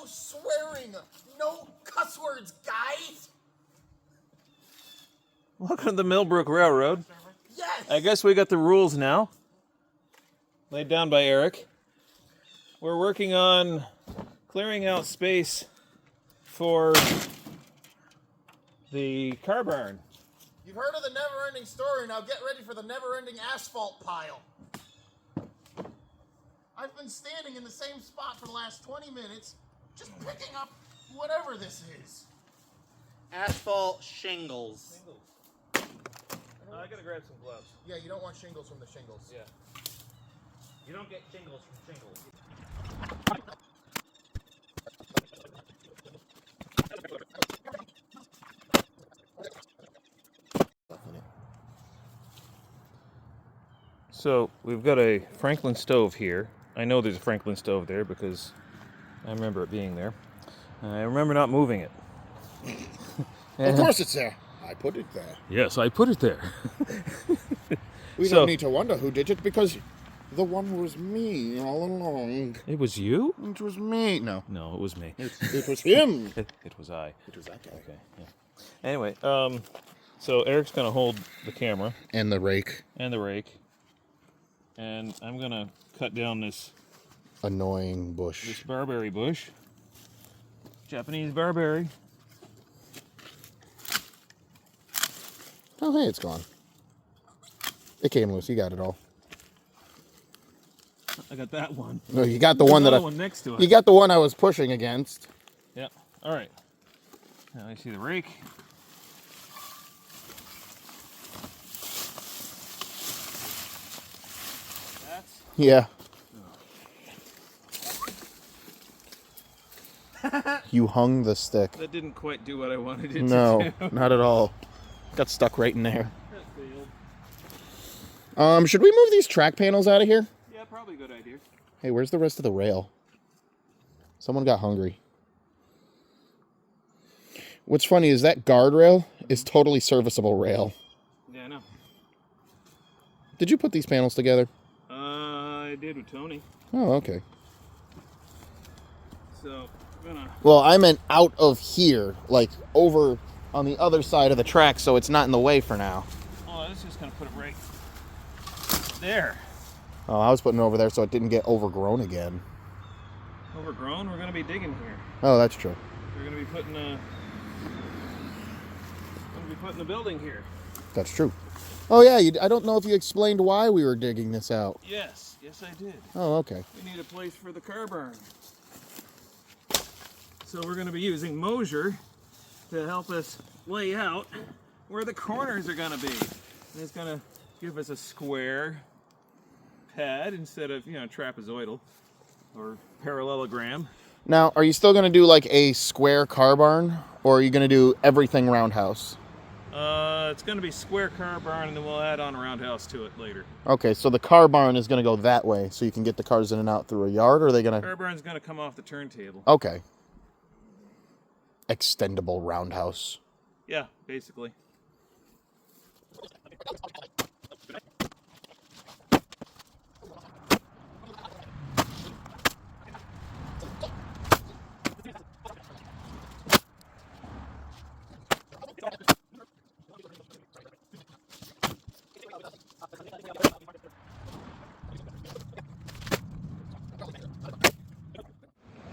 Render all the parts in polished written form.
No swearing. No cuss words, guys. Welcome to the Mill Brook Railroad. Yes. I guess we got the rules now. Laid down by Eric. We're working on clearing out space for the car barn. You've heard of the never-ending story. Now get ready for the never-ending asphalt pile. I've been standing in the same spot for the last 20 minutes, just picking up whatever this is. Asphalt shingles. I gotta grab some gloves. Yeah, you don't want shingles from the shingles. Yeah. You don't get shingles from shingles. So we've got a Franklin stove here. I know there's a Franklin stove there because I remember it being there. I remember not moving it. Of course it's there. I put it there. Yes, I put it there. We So- don't need to wonder who did it because the one was me all along. It was you? It was me. No, No, it was me. it was him. It was I. It was that guy. Okay. Yeah. Anyway, so Eric's gonna hold the camera And the rake. and the rake, and I'm gonna cut down this Annoying bush. barberry bush. Japanese barberry. Oh, hey, it's gone. It came loose. You got it all. I got that one. No, you got the one that one next to it. You got the one I was pushing against. Yeah. All right. Now I see the rake. That's Yeah. You hung the stick. that didn't quite do what I wanted it No, to do. not at all. Got stuck right in there. That failed. Should we move these track panels out of here? Yeah, probably a good idea. Hey, where's the rest of the rail? Someone got hungry. What's funny is that guardrail is totally serviceable rail. Yeah, I know. Did you put these panels together? I did with Tony. Oh, okay. So, I'm gonna. Well, I meant out of here, like over on the other side of the track, so it's not in the way for now. Oh, I was just gonna put it right there. Oh, I was putting it over there so it didn't get overgrown again. Overgrown. We're gonna be digging here. Oh, that's true. We're gonna be putting the building here. That's true. Oh, yeah, I don't know if you explained why we were digging this out. Yes, I did. Oh, okay. We need a place for the car barn. So we're going to be using Mosier to help us lay out where the corners are going to be. And it's going to give us a square pad instead of, trapezoidal or parallelogram. Now, are you still going to do like a square car barn, or are you going to do everything roundhouse? It's going to be square car barn, and then we'll add on a roundhouse to it later. Okay, so the car barn is going to go that way, so you can get the cars in and out through a yard, or are they going to... Car barn's going to come off the turntable. Okay. Extendable roundhouse. Yeah, basically.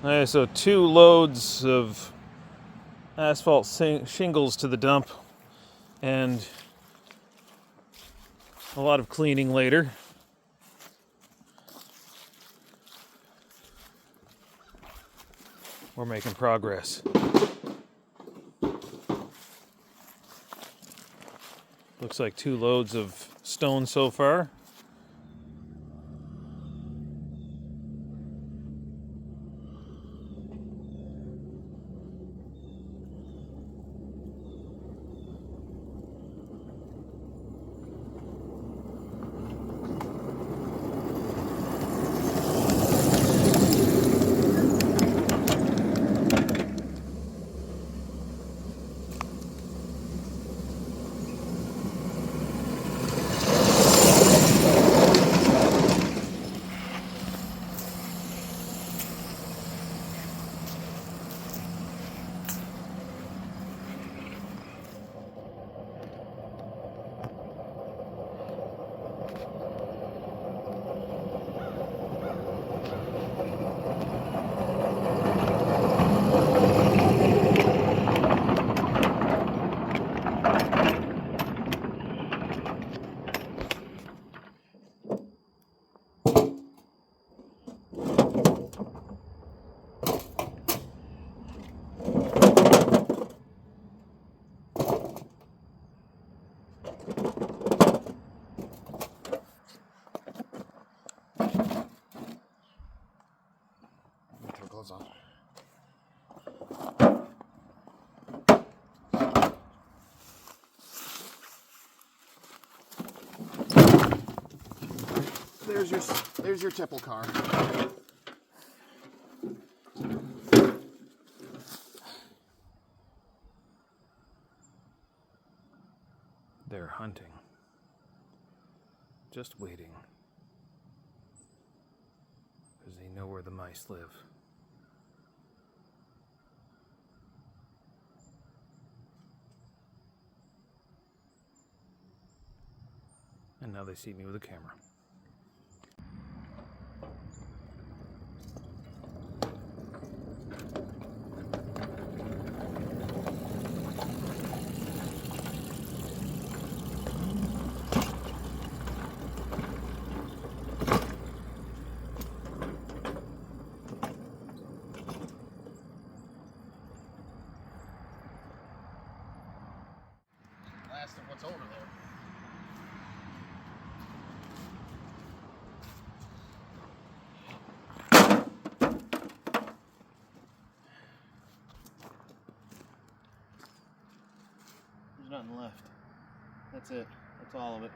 Alright, so 2 loads of asphalt shingles to the dump and a lot of cleaning later. We're making progress. Looks like 2 loads of stone so far. clothes on. There's your tipple car. They're hunting. Just waiting. Because they know where the mice live. And now they see me with a camera. Last of what's over there. There's nothing left. That's it. That's all of it.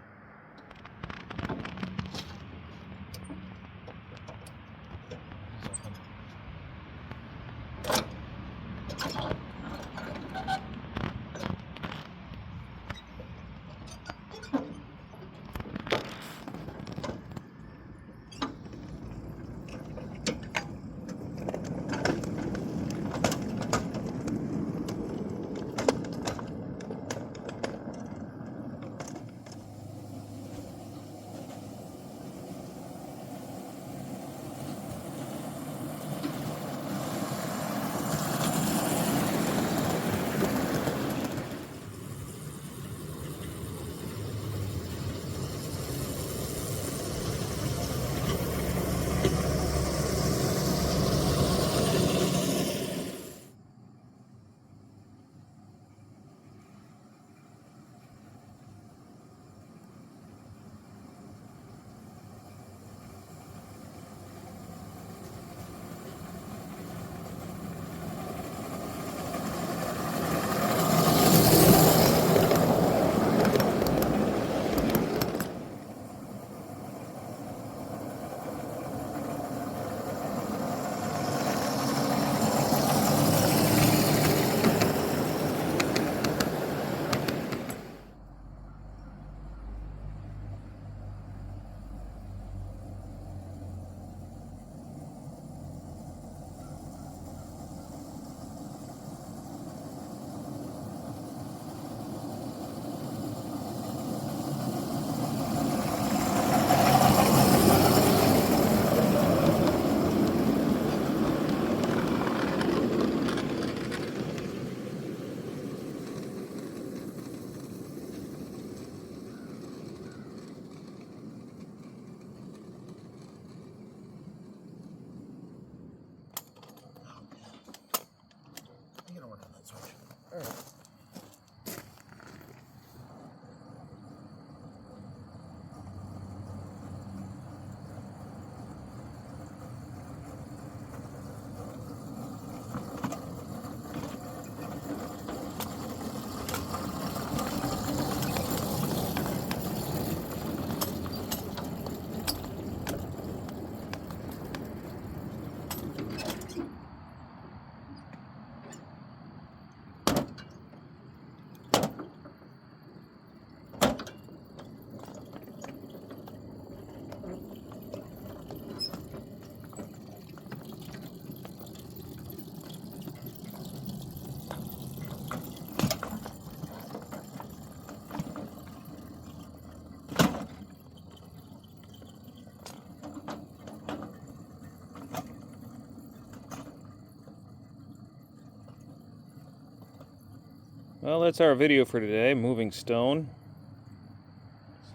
Well, that's our video for today, moving stone.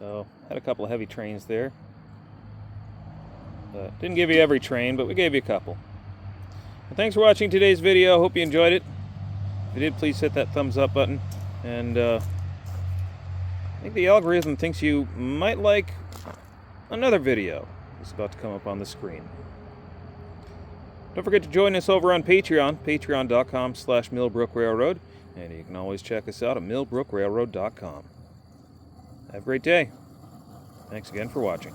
So, had a couple of heavy trains there. Didn't give you every train, but we gave you a couple. Well, thanks for watching today's video. Hope you enjoyed it. If you did, please hit that thumbs up button. And I think the algorithm thinks you might like another video that's about to come up on the screen. Don't forget to join us over on Patreon, patreon.com/Mill Brook Railroad. And you can always check us out at millbrookrailroad.com. Have a great day. Thanks again for watching.